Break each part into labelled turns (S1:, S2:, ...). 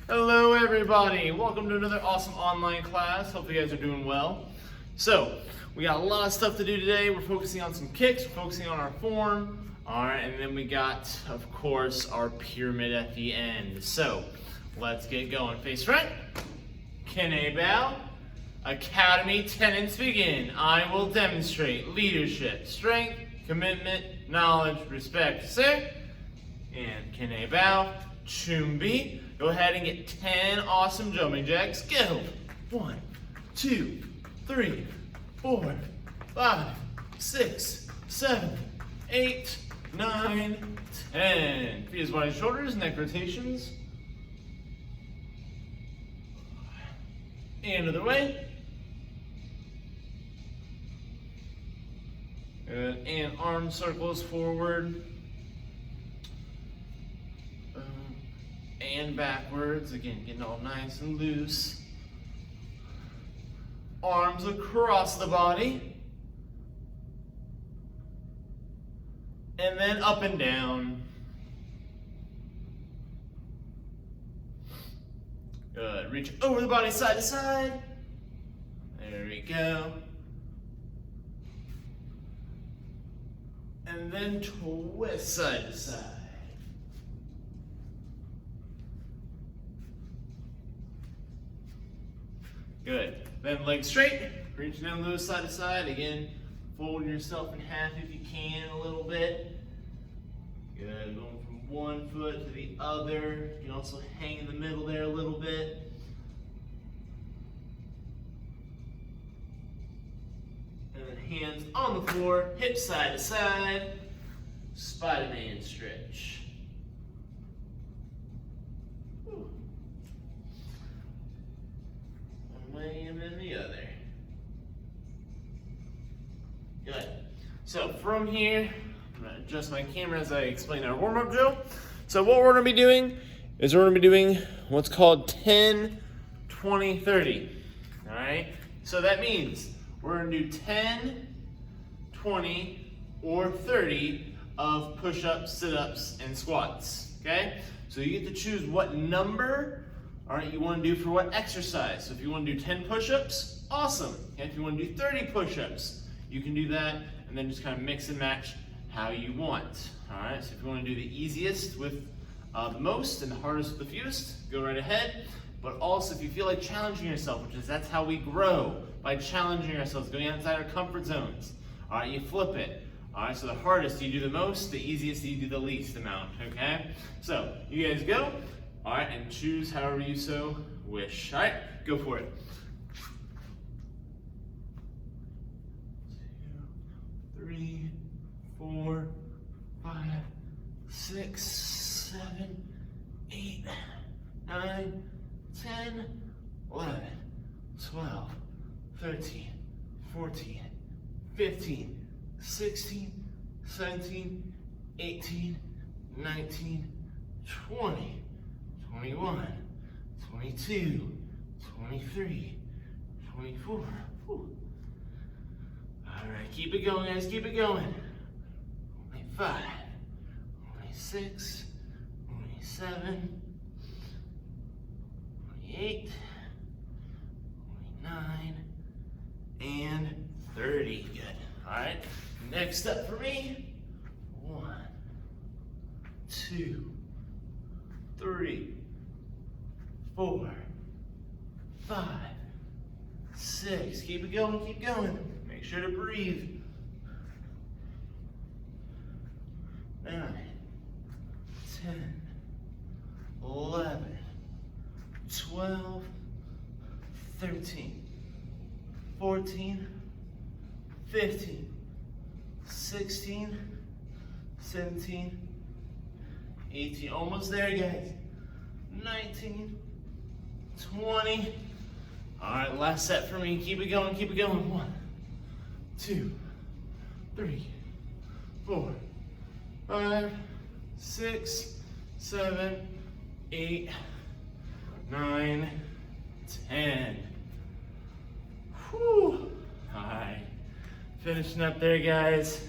S1: Hello everybody, welcome to another awesome online class. Hope you guys are doing well. So, we got a lot of stuff to do today. We're focusing on some kicks, we're focusing on our form, alright, and then we got, of course, our pyramid at the end. So, let's get going. Face front, Kine bow, Academy tenets begin. I will demonstrate leadership, strength, commitment, knowledge, respect, sir. And Kine bow, Chumbi. Go ahead and get 10 awesome jumping jacks. Go. 1, 2, 3, 4, 5, 6, 7, 8, 9, 10. Feet as wide as shoulders, neck rotations. And other way. Good. And arm circles forward. And backwards, again, getting all nice and loose. Arms across the body. And then up and down. Good. Reach over the body side to side. There we go. And then twist side to side. Good. Then legs straight, reach down those side to side. Again, folding yourself in half if you can a little bit. Good. Going from one foot to the other. You can also hang in the middle there a little bit. And then hands on the floor, hips side to side. Spider-Man stretch. And then the other. Good. So from here, I'm going to adjust my camera as I explain our warm-up drill. So what we're going to be doing is we're going to be doing what's called 10, 20, 30. All right? So that means we're going to do 10, 20, or 30 of push-ups, sit-ups, and squats. Okay? So you get to choose what number you want to do for what exercise. So if you want to do 10 push-ups, awesome. And if you want to do 30 push-ups, you can do that and then just kind of mix and match how you want. All right, so if you want to do the easiest with the most and the hardest with the fewest, go right ahead. But also if you feel like challenging yourself, that's how we grow, by challenging ourselves, going outside our comfort zones. All right, you flip it. All right, so the hardest you do the most, the easiest you do the least amount, okay? So you guys go. All right, and choose however you so wish. All right, go for it. 2, 3, 4, 5, 6, 7, 8, 9, 10, 11, 12, 13, 14, 15, 16, 17, 18, 19, 20. 21, 22, 23, 24. Whew. All right, keep it going, guys, keep it going. 25, 26, 27, 28, 29, and 30. Good. All right, next up for me. 1, 2, 3, 4, 5, 6. Keep it going, keep going. Make sure to breathe. 9, 10, 11, 12, 13, 14, 15, 16, 17, 18. Almost there, guys. 19, 20. All right, last set for me. Keep it going, keep it going. 1, 2, 3, 4, 5, 6, 7, 8, 9, 10. Whew. All right, finishing up there, guys.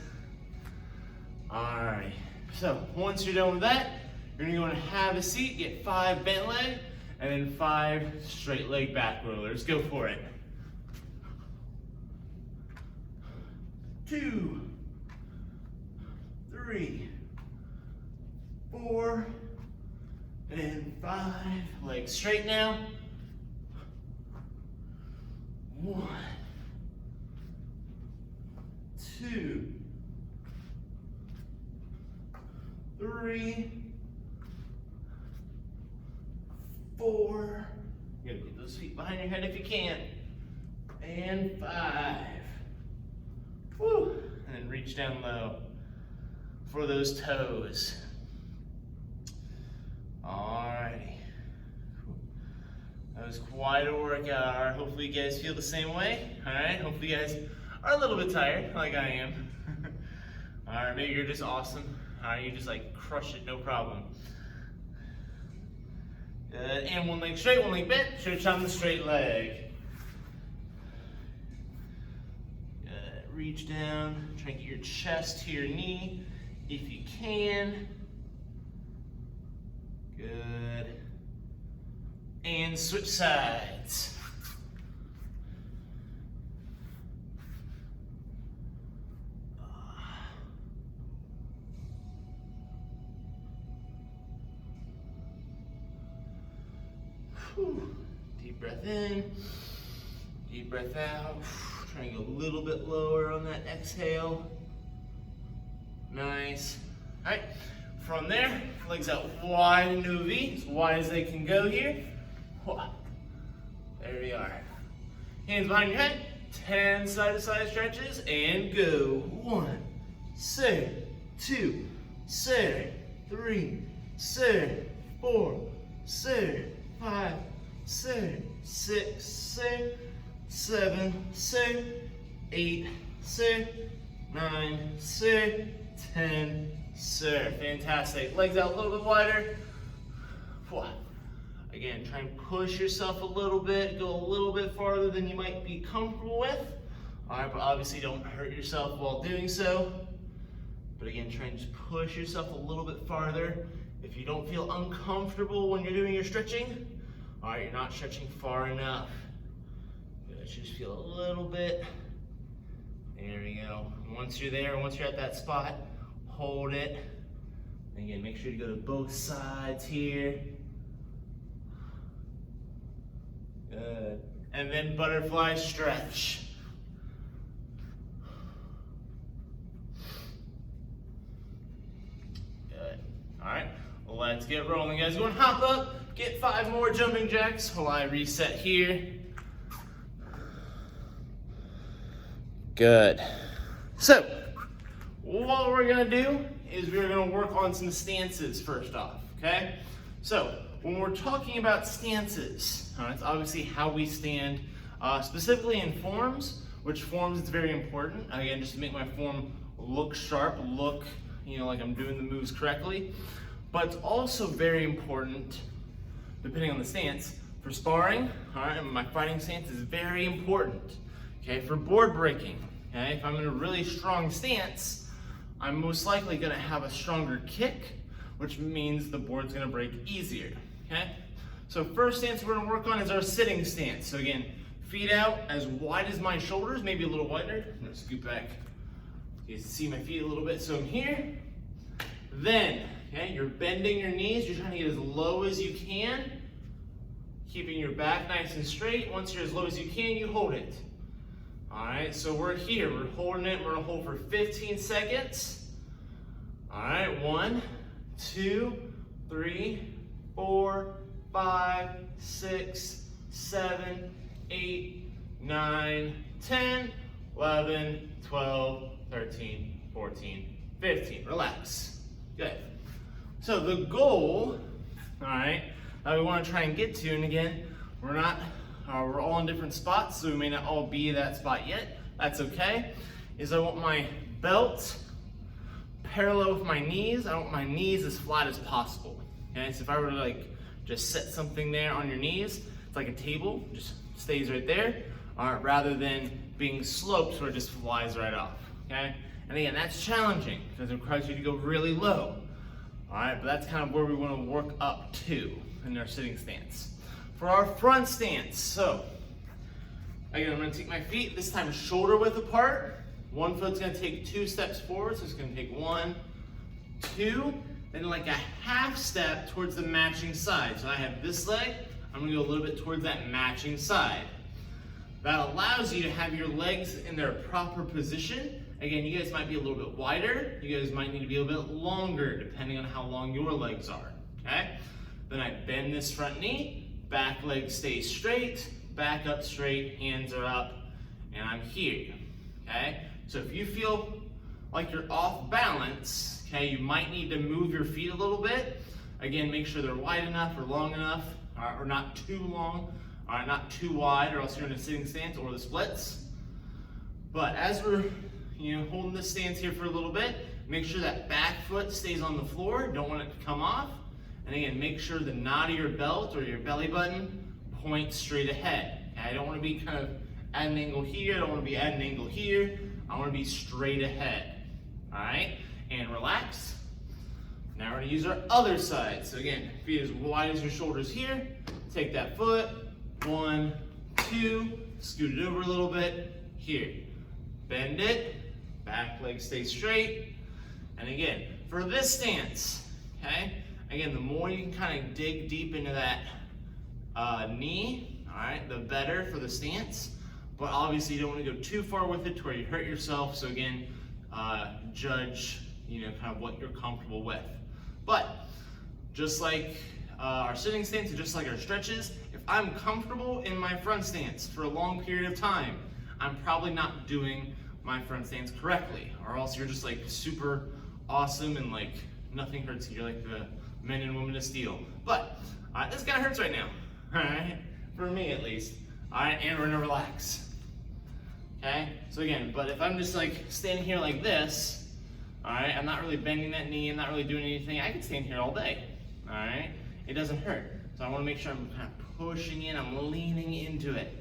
S1: All right, so once you're done with that, you're gonna go and have a seat, get 5 bent leg, and then 5 straight leg back rollers. Go for it. 2, 3, 4, and 5. Legs straight now. 1, 2, 3, 4. You gotta get those feet behind your head if you can. And 5. Woo. And then reach down low for those toes. Alrighty. That was quite a workout. Alright, hopefully you guys feel the same way. Alright, hopefully you guys are a little bit tired, like I am. Alright, maybe you're just awesome. Alright, you just like crush it, no problem. Good, and 1 leg straight, 1 leg bent. Stretch on the straight leg. Good, reach down, try and get your chest to your knee if you can. Good. And switch sides. Deep breath in, deep breath out. Try and go a little bit lower on that exhale. Nice. All right, from there, legs out wide into a V, as wide as they can go here. There we are. Hands behind your head, 10 side-to-side stretches, and go. 1, 2, 3, 4, 5, 6, 7, 8, 9, 10. Fantastic. Legs out a little bit wider. Again, try and push yourself a little bit. Go a little bit farther than you might be comfortable with. All right, but obviously don't hurt yourself while doing so. But again, try and just push yourself a little bit farther. If you don't feel uncomfortable when you're doing your stretching, all right, you're not stretching far enough. Good, just feel a little bit. There we go. Once you're there, once you're at that spot, hold it. Again, make sure to go to both sides here. Good. And then butterfly stretch. Good. All right, let's get rolling, guys. Go and hop up, get 5 more jumping jacks while I reset here. Good. So, what we're gonna do is we're gonna work on some stances first off, okay? So, when we're talking about stances, it's obviously how we stand, specifically in forms, which forms is very important. Again, just to make my form look sharp, look, like I'm doing the moves correctly. But it's also very important, depending on the stance, for sparring, all right, and my fighting stance is very important, okay? For board breaking, okay? If I'm in a really strong stance, I'm most likely gonna have a stronger kick, which means the board's gonna break easier, okay? So first stance we're gonna work on is our sitting stance. So again, feet out as wide as my shoulders, maybe a little wider. I'm gonna scoot back. You can see my feet a little bit. So I'm here. Then, okay, you're bending your knees. You're trying to get as low as you can, keeping your back nice and straight. Once you're as low as you can, you hold it. All right, so we're here. We're holding it. We're gonna hold for 15 seconds. All right, 1, 2, 3, 4, 5, 6, 7, 8, 9, 10, 11, 12, 13, 14, 15. Relax. Good. So the goal, all right, that we want to try and get to, and again, we're all in different spots, so we may not all be that spot yet. That's okay. Is I want my belt parallel with my knees. I want my knees as flat as possible. Okay, so if I were to just set something there on your knees, it's like a table, just stays right there, rather than being sloped where it just flies right off, okay? And again, that's challenging because it requires you to go really low, all right? But that's kind of where we want to work up to in our sitting stance. for our front stance. So, again, I'm gonna take my feet, this time shoulder width apart. One foot's gonna take 2 steps forward, so it's gonna take 1, 2, then like a half step towards the matching side. So I have this leg, I'm gonna go a little bit towards that matching side. That allows you to have your legs in their proper position. Again, you guys might be a little bit wider, you guys might need to be a little bit longer depending on how long your legs are, okay? Then I bend this front knee, back leg stays straight, back up straight, hands are up, and I'm here, okay? So if you feel like you're off balance, okay, you might need to move your feet a little bit. Again, make sure they're wide enough or long enough, or not too long, all right, not too wide, or else you're in a sitting stance or the splits. But as we're holding this stance here for a little bit, make sure that back foot stays on the floor, don't want it to come off. And again, make sure the knot of your belt or your belly button points straight ahead. Okay? I don't want to be kind of at an angle here, I don't want to be at an angle here, I want to be straight ahead. All right, and relax. Now we're going to use our other side. So again, feet as wide as your shoulders here, take that foot, 1, 2, scoot it over a little bit, here. Bend it, back leg stays straight. And again, for this stance, okay, again, the more you can kind of dig deep into that knee, all right, the better for the stance. But obviously you don't want to go too far with it to where you hurt yourself. So again, judge, kind of what you're comfortable with. But just like our sitting stance and just like our stretches, if I'm comfortable in my front stance for a long period of time, I'm probably not doing my front stance correctly, or else you're just like super awesome and like nothing hurts you. You're like the men and women of steel. But this kind of hurts right now, all right? For me at least. All right, and we're gonna relax. Okay, so again, but if I'm just like standing here like this, all right, I'm not really bending that knee, I'm not really doing anything, I can stand here all day, all right? It doesn't hurt. So I wanna make sure I'm kind of pushing in, I'm leaning into it.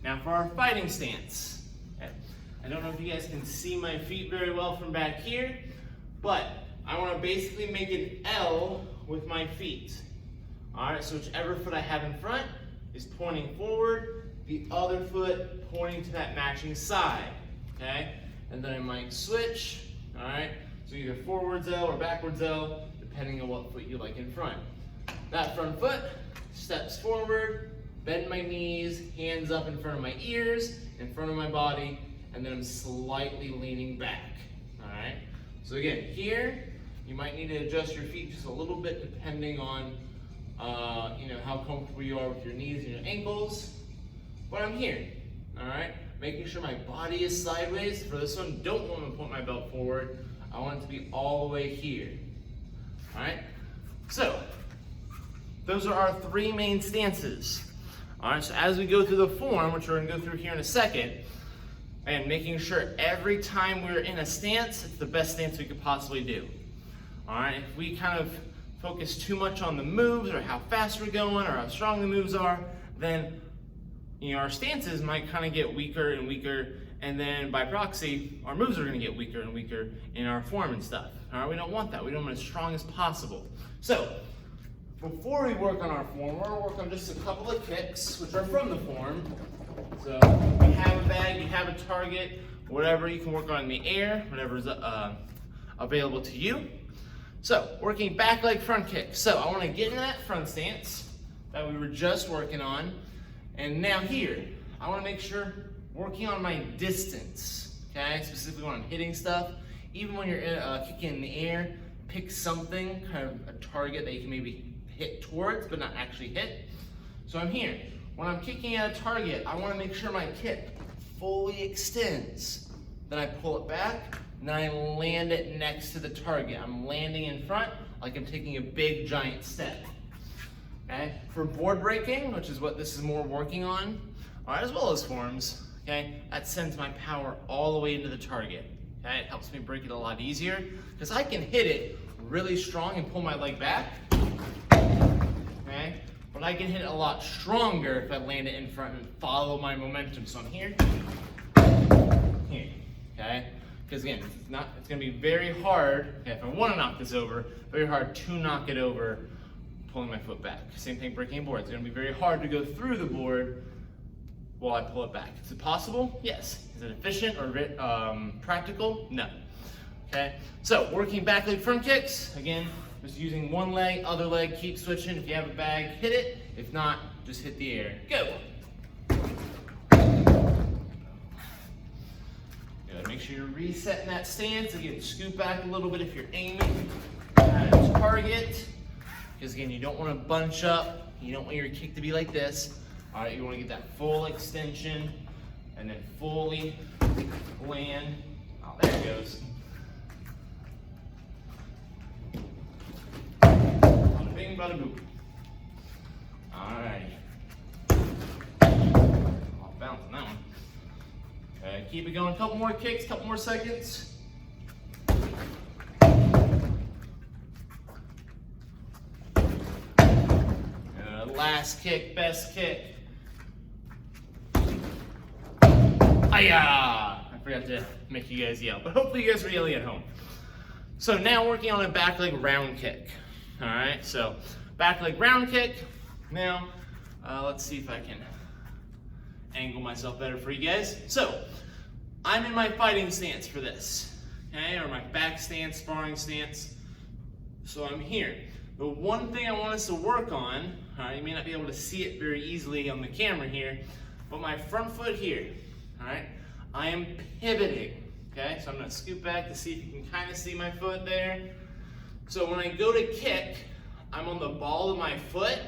S1: Now for our fighting stance, okay? I don't know if you guys can see my feet very well from back here, but I wanna basically make an L with my feet. All right, so whichever foot I have in front is pointing forward, the other foot pointing to that matching side, okay? And then I might switch, all right? So either forwards L or backwards L, depending on what foot you like in front. That front foot steps forward, bend my knees, hands up in front of my ears, in front of my body, and then I'm slightly leaning back, all right? So again, here, you might need to adjust your feet just a little bit depending on how comfortable you are with your knees and your ankles. But I'm here, all right? Making sure my body is sideways. For this one, don't want to point my belt forward. I want it to be all the way here, all right? So, those are our 3 main stances. All right, so as we go through the form, which we're gonna go through here in a second, and making sure every time we're in a stance, it's the best stance we could possibly do. All right, if we kind of focus too much on the moves or how fast we're going or how strong the moves are, then our stances might kind of get weaker and weaker, and then by proxy, our moves are gonna get weaker and weaker in our form and stuff. All right, we don't want that. We don't want it as strong as possible. So, before we work on our form, we're gonna work on just a couple of kicks, which are from the form. So, you have a bag, you have a target, whatever you can work on in the air, whatever is available to you. So, working back leg front kick. So, I wanna get in that front stance that we were just working on. And now here, I wanna make sure working on my distance, okay? Specifically when I'm hitting stuff. Even when you're kicking in the air, pick something, kind of a target that you can maybe hit towards, but not actually hit. So I'm here. When I'm kicking at a target, I wanna make sure my kick fully extends. Then I pull it back, and then I land it next to the target. I'm landing in front like I'm taking a big giant step. Okay? For board breaking, which is what this is more working on, all right, as well as forms, okay, that sends my power all the way into the target. Okay? It helps me break it a lot easier because I can hit it really strong and pull my leg back. Okay? But I can hit it a lot stronger if I land it in front and follow my momentum. So I'm here, okay? Because again, it's gonna be very hard, okay, if I wanna knock this over, very hard to knock it over pulling my foot back. Same thing breaking a board. It's gonna be very hard to go through the board while I pull it back. Is it possible? Yes. Is it efficient or practical? No. Okay, so working back leg front kicks, again, just using one leg, other leg, keep switching. If you have a bag, hit it. If not, just hit the air. Go. Good. Make sure you're resetting that stance. Again, scoot back a little bit if you're aiming at a target. Because again, you don't want to bunch up. You don't want your kick to be like this. All right, you want to get that full extension and then fully land. Oh, there it goes. Bada bing, bada boop. All right. I'll bounce on that one. Okay, keep it going. Couple more kicks, couple more seconds. Last kick, best kick. Ayah! I forgot to make you guys yell, but hopefully you guys are yelling at home. So now working on a back leg round kick. All right, so back leg round kick. Now, let's see if I can angle myself better for you guys. So, I'm in my fighting stance for this, okay, or my back stance, sparring stance. So I'm here. The one thing I want us to work on, all right, you may not be able to see it very easily on the camera here, but my front foot here, all right, I am pivoting, okay? So I'm gonna scoot back to see if you can kind of see my foot there. So when I go to kick, I'm on the ball of my foot,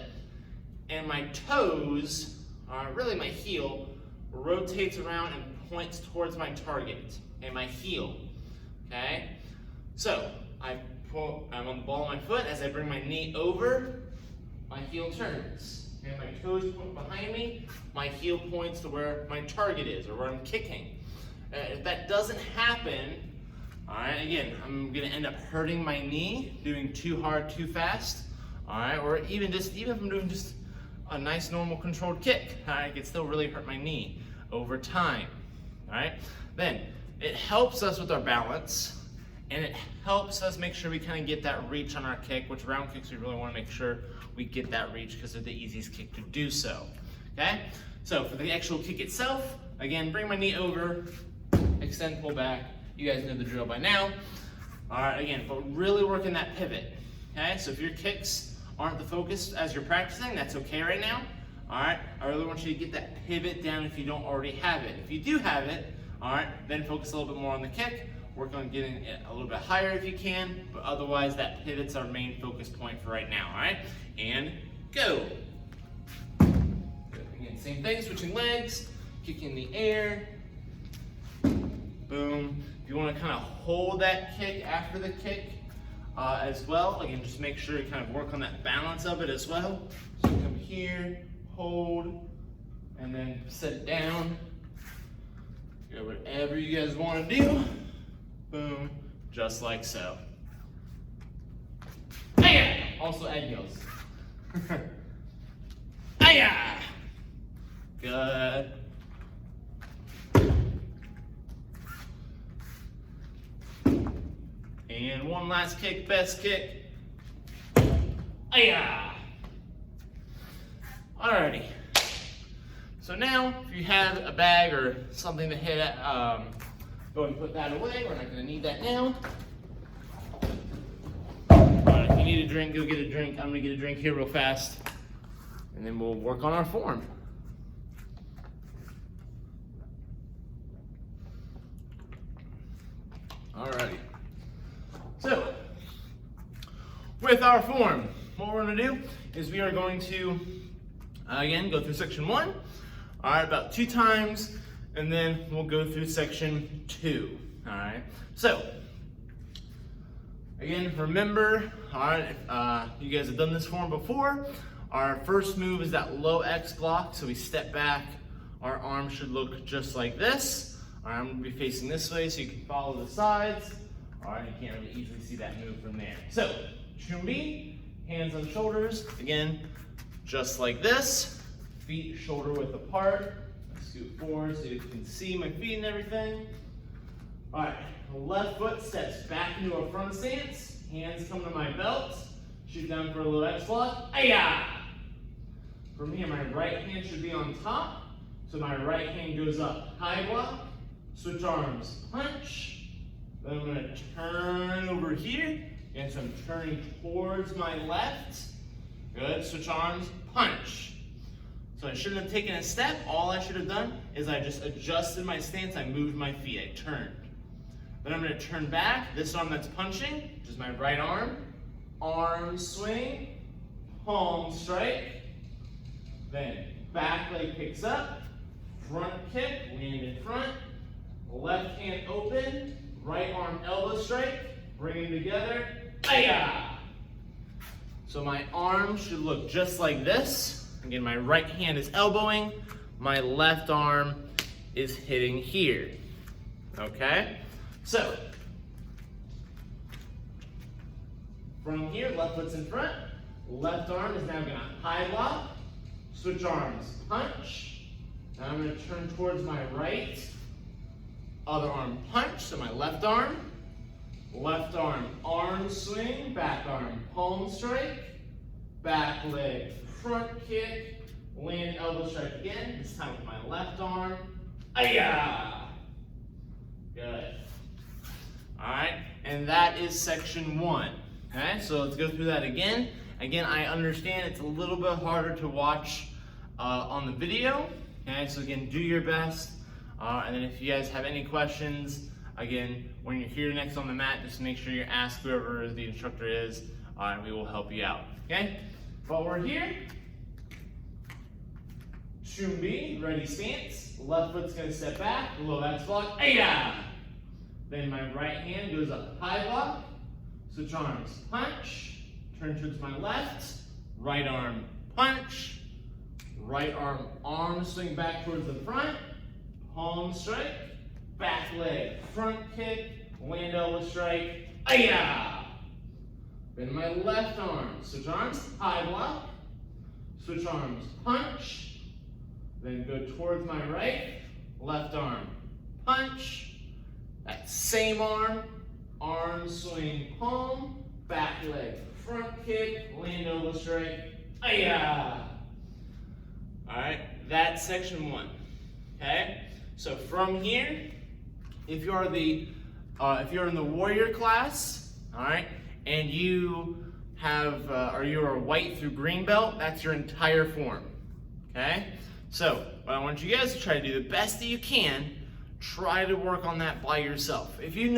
S1: and my toes, really my heel, rotates around and points towards my target, and my heel, okay? So I'm on the ball of my foot. As I bring my knee over, my heel turns. And my toes point behind me, my heel points to where my target is, or where I'm kicking. If that doesn't happen, all right, again, I'm gonna end up hurting my knee, doing too hard, too fast, all right, or even if I'm doing just a nice, normal, controlled kick, all right, it can still really hurt my knee over time, all right? Then, it helps us with our balance, and it helps us make sure we kind of get that reach on our kick, which round kicks we really want to make sure we get that reach because they're the easiest kick to do so, okay? So for the actual kick itself, again, bring my knee over, extend, pull back. You guys know the drill by now. All right, again, but really working that pivot, okay? So if your kicks aren't the focus as you're practicing, that's okay right now, all right? I really want you to get that pivot down if you don't already have it. If you do have it, all right, then focus a little bit more on the kick. Work on getting it a little bit higher if you can, but otherwise that pivot's our main focus point for right now, all right? And go. Good. Again, same thing, switching legs, kick in the air, boom. If you want to kind of hold that kick after the kick as well, again, just make sure you kind of work on that balance of it as well. So come here, hold, and then set it down. Go whatever you guys want to do. Boom, just like so. Hiya! Also add yells. Hiya! Good. And one last kick, best kick. Hiya! Alrighty. So now, if you have a bag or something to hit at, go and put that away. We're not going to need that now. Alright, if you need a drink, go get a drink. I'm going to get a drink here real fast. And then we'll work on our form. Alrighty. So, with our form, what we're going to do is we are going to, again, go through section 1. Alright, about 2 times. And then we'll go through section 2, all right? So, again, remember, all right, you guys have done this form before. Our first move is that low X block, so we step back. Our arm should look just like this. All right, I'm gonna be facing this way so you can follow the sides. All right, you can't really easily see that move from there. So, Chumbi, hands on shoulders, again, just like this. Feet shoulder width apart. Scoot forward so you can see my feet and everything. All right, the left foot steps back into a front stance. Hands come to my belt. shoot down for a little X block. Ayah! From here, my right hand should be on top. So my right hand goes up, high block, switch arms, punch. Then I'm gonna turn over here, and so I'm turning towards my left. Good, switch arms, punch. So I shouldn't have taken a step. All I should have done is I just adjusted my stance, I moved my feet, I turned. Then I'm gonna turn back, this arm that's punching, which is my right arm swing, palm strike, then back leg picks up, front kick, land in front, left hand open, right arm elbow strike, bring them together, ayah! So my arm should look just like this. Again, my right hand is elbowing, my left arm is hitting here, okay? So, from here, left foot's in front, left arm is now gonna high block, switch arms, punch. Now I'm gonna turn towards my right, other arm punch, so my left arm swing, back arm palm strike, back leg front kick, land elbow strike again, this time with my left arm, ayah! Good. All right, and that is section 1. Okay, so let's go through that again. Again, I understand it's a little bit harder to watch on the video. Okay, so again, do your best. And then if you guys have any questions, again, when you're here next on the mat, just make sure you ask whoever the instructor is, and we will help you out. Okay, but we're here. Shumbi, ready stance. Left foot's gonna step back, low X block, ayah! Then my right hand goes up, high block, switch arms, punch, turn towards my left, right arm, punch, right arm swing back towards the front, palm strike, back leg, front kick, land elbow strike, ayah! Then my left arm, switch arms, high block, switch arms, punch, then go towards my right, left arm, punch, that same arm swing, palm, back leg, front kick, land elbow strike, ayah! All right, that's section 1. Okay, so from here, if you're in the warrior class, all right, and you have or you're a white through green belt, that's your entire form. Okay, so what I want you guys to try to do the best that you can. Try to work on that by yourself. If you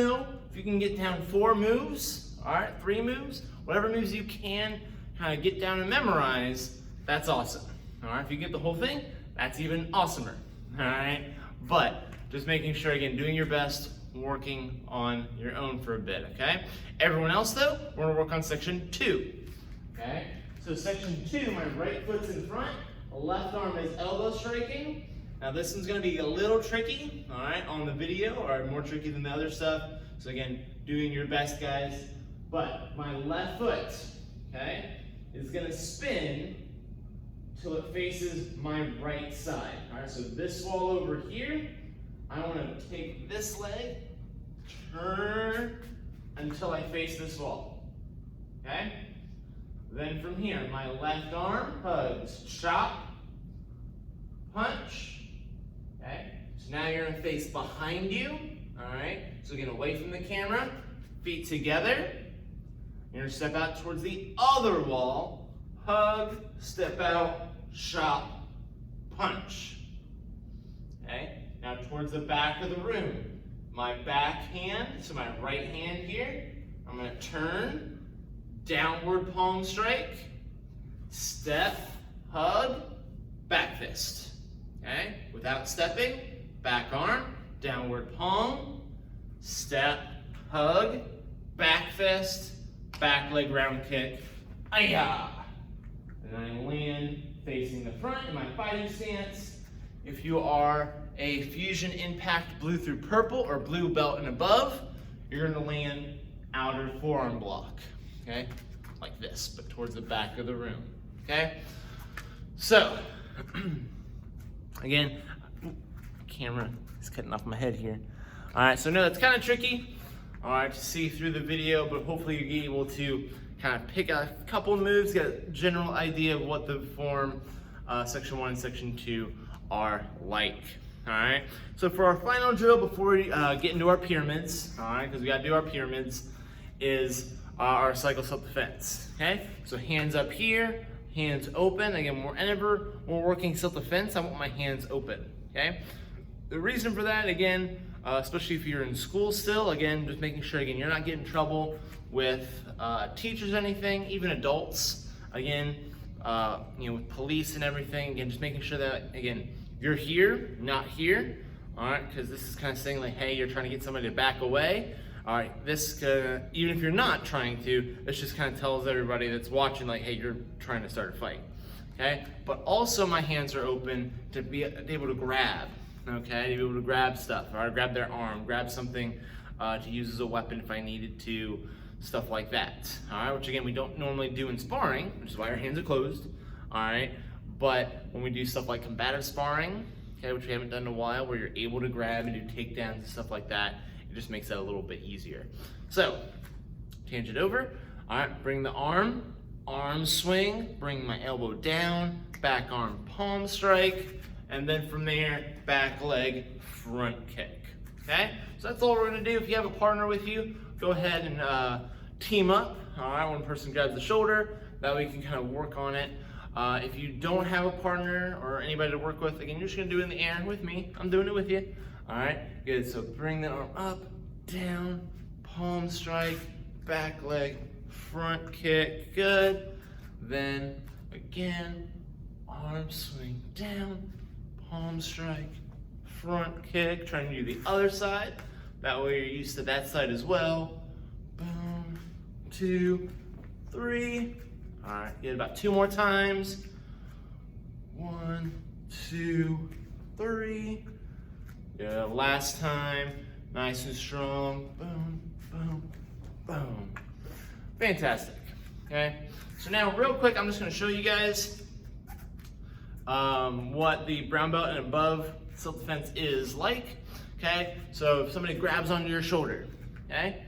S1: can get down 4 moves, all right, 3 moves, whatever moves you can kind of get down and memorize, that's awesome. All right, if you get the whole thing, that's even awesomer. All right, but just making sure, again, doing your best, working on your own for a bit, okay? Everyone else, though, we're gonna work on section 2, okay? So section 2, my right foot's in front, left arm is elbow striking. Now this one's gonna be a little tricky, all right, on the video, or more tricky than the other stuff. So again, doing your best, guys. But my left foot, okay, is gonna spin till it faces my right side. All right, so this wall over here, I wanna take this leg, turn until I face this wall, okay? Then from here, my left arm hugs, chop, punch. Okay, so now you're gonna face behind you, all right? So again, away from the camera, feet together. You're gonna step out towards the other wall, hug, step out, chop, punch. Okay, now towards the back of the room. My back hand, so my right hand here, I'm gonna turn, downward palm strike, step, hug, back fist. Okay, without stepping, back arm, downward palm, step, hug, back fist, back leg round kick, ayah! And I land facing the front in my fighting stance. If you are a Fusion Impact blue through purple or blue belt and above, you're gonna land outer forearm block, okay? Like this, but towards the back of the room, okay? So, again, camera is cutting off my head here. All right, so no, that's kind of tricky, all right, to see through the video, but hopefully you'll be able to kind of pick a couple moves, get a general idea of what the form section 1 and section 2 are like. All right, so for our final drill before we get into our pyramids, all right, because we got to do our pyramids, is our cycle self-defense. Okay, so hands up here, hands open. Again, whenever we're working self-defense, I want my hands open. Okay, the reason for that, again, especially if you're in school still, again, just making sure, again, you're not getting in trouble with teachers or anything, even adults, again, with police and everything. Again, just making sure that, again, you're here, not here, all right, because this is kind of saying like, hey, you're trying to get somebody to back away. All right, this, even if you're not trying to, this just kind of tells everybody that's watching like, hey, you're trying to start a fight, okay? But also my hands are open to be able to grab, okay? To be able to grab stuff, or grab their arm, grab something to use as a weapon if I needed to, stuff like that, all right? Which again, we don't normally do in sparring, which is why our hands are closed, all right? But when we do stuff like combative sparring, okay, which we haven't done in a while, where you're able to grab and do takedowns and stuff like that, it just makes that a little bit easier. So, tangent over, all right, bring the arm swing, bring my elbow down, back arm palm strike, and then from there, back leg front kick, okay? So that's all we're gonna do. If you have a partner with you, go ahead and team up, all right? One person grabs the shoulder, that way you can kind of work on it. If you don't have a partner or anybody to work with, again, you're just gonna do it in the air with me. I'm doing it with you. All right, good. So bring that arm up, down, palm strike, back leg, front kick, good. Then again, arm swing down, palm strike, front kick. Trying to do the other side. That way you're used to that side as well. Boom, 2, 3. All right, get it about 2 more times. 1, 2, 3. Yeah, last time, nice and strong. Boom, boom, boom. Fantastic, okay? So now real quick, I'm just gonna show you guys what the brown belt and above self-defense is like, okay? So if somebody grabs onto your shoulder, okay?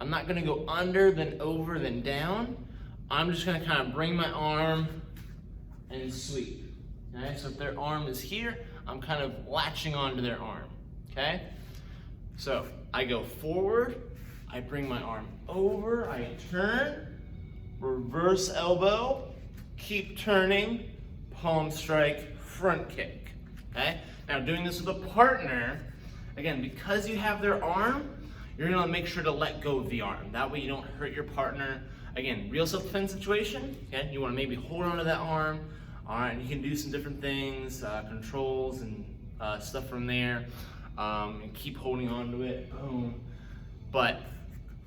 S1: I'm not gonna go under, then over, then down. I'm just gonna kind of bring my arm and sweep, okay? So if their arm is here, I'm kind of latching onto their arm, okay? So I go forward, I bring my arm over, I turn, reverse elbow, keep turning, palm strike, front kick, okay? Now doing this with a partner, again, because you have their arm, you're gonna make sure to let go of the arm. That way you don't hurt your partner. Again, real self-defense situation, okay? You wanna maybe hold on to that arm, all right, and you can do some different things, controls and stuff from there, and keep holding on to it, boom. But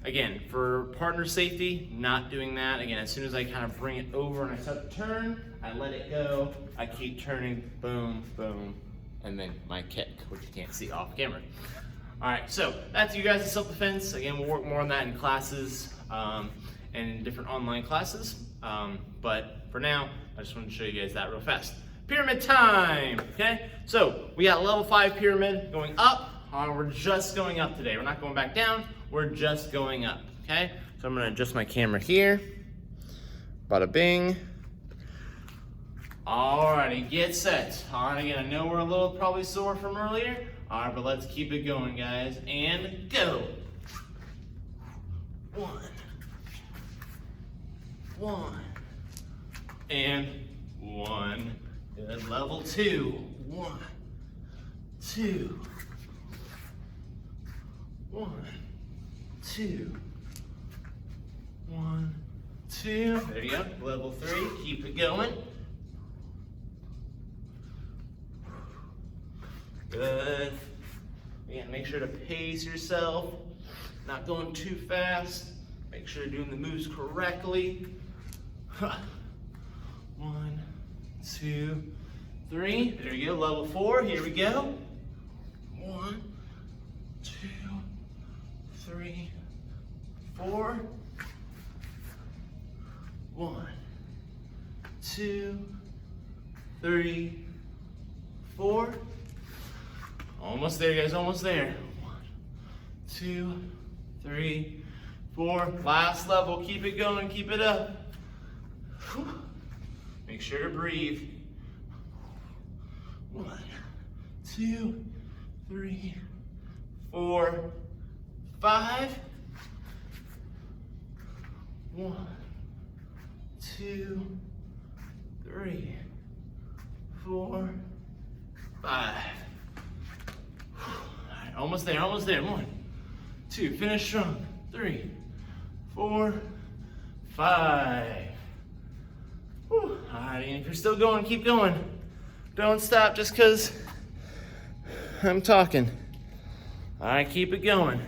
S1: again, for partner safety, not doing that. Again, as soon as I kind of bring it over and I start to turn, I let it go, I keep turning, boom, boom, and then my kick, which you can't see off camera. All right, so that's you guys' self-defense. Again, we'll work more on that in classes and in different online classes. But for now, I just wanted to show you guys that real fast. Pyramid time, okay? So we got level 5 pyramid going up. We're just going up today. We're not going back down. We're just going up, okay? So I'm gonna adjust my camera here. Bada bing. Alrighty, get set. Alright, again, I know we're a little probably sore from earlier. Alright, but let's keep it going, guys. And go. 1. 1. And 1. Good. Level 2. 1, 2. 1, 2. 1, 2. There you go. Level 3. Keep it going. Good. Again, make sure to pace yourself. Not going too fast. Make sure you're doing the moves correctly. 1, 2, 3. There you go. Level 4. Here we go. 1, 2, 3, 4. 1, 2, 3, 4. Almost there, guys. Almost there. 1, 2, 3, 4. Last level. Keep it going. Keep it up. Make sure to breathe. 1, 2, 3, 4, 5. 1, 2, 3, 4, 5. Alright, almost there, almost there. 1, 2, finish strong. 3, 4, 5. Alright, and if you're still going, keep going. Don't stop just because I'm talking. Alright, keep it going.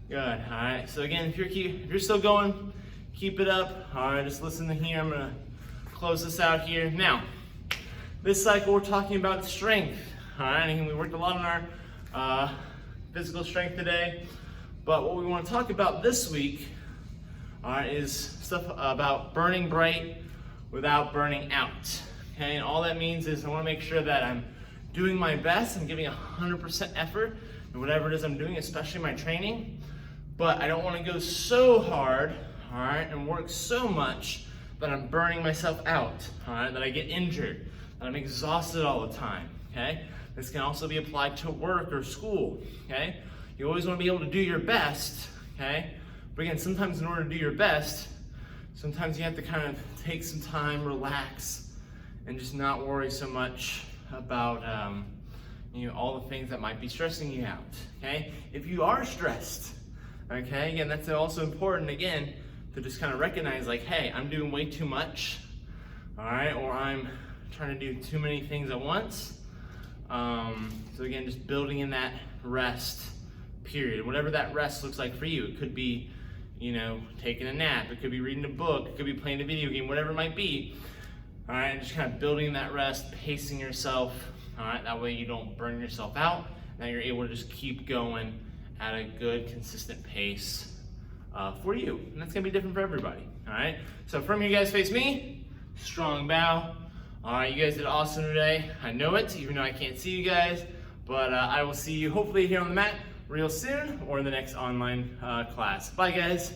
S1: Good. Alright, so again, if you're still going, keep it up. Alright, just listen to here. I'm going to close this out here. Now, this cycle we're talking about strength. Alright, and we worked a lot on our physical strength today. But what we want to talk about this week is stuff about burning bright without burning out. Okay, and all that means is I want to make sure that I'm doing my best. I'm giving 100% effort in whatever it is I'm doing, especially my training. But I don't want to go so hard, all right, and work so much that I'm burning myself out, all right, that I get injured, that I'm exhausted all the time, okay? This can also be applied to work or school, okay? You always want to be able to do your best, okay? But again, sometimes in order to do your best, sometimes you have to kind of take some time, relax, and just not worry so much about all the things that might be stressing you out, okay? If you are stressed, okay, again, that's also important, again, to just kind of recognize like, hey, I'm doing way too much, all right, or I'm trying to do too many things at once. So again, just building in that rest period, whatever that rest looks like for you. It could be, taking a nap, it could be reading a book, it could be playing a video game, whatever it might be. All right, just kind of building that rest, pacing yourself, all right, that way you don't burn yourself out, now you're able to just keep going at a good, consistent pace for you. And that's gonna be different for everybody, all right? So from you guys face me, strong bow. All right, you guys did awesome today. I know it, even though I can't see you guys, but I will see you hopefully here on the mat real soon or in the next online class. Bye, guys.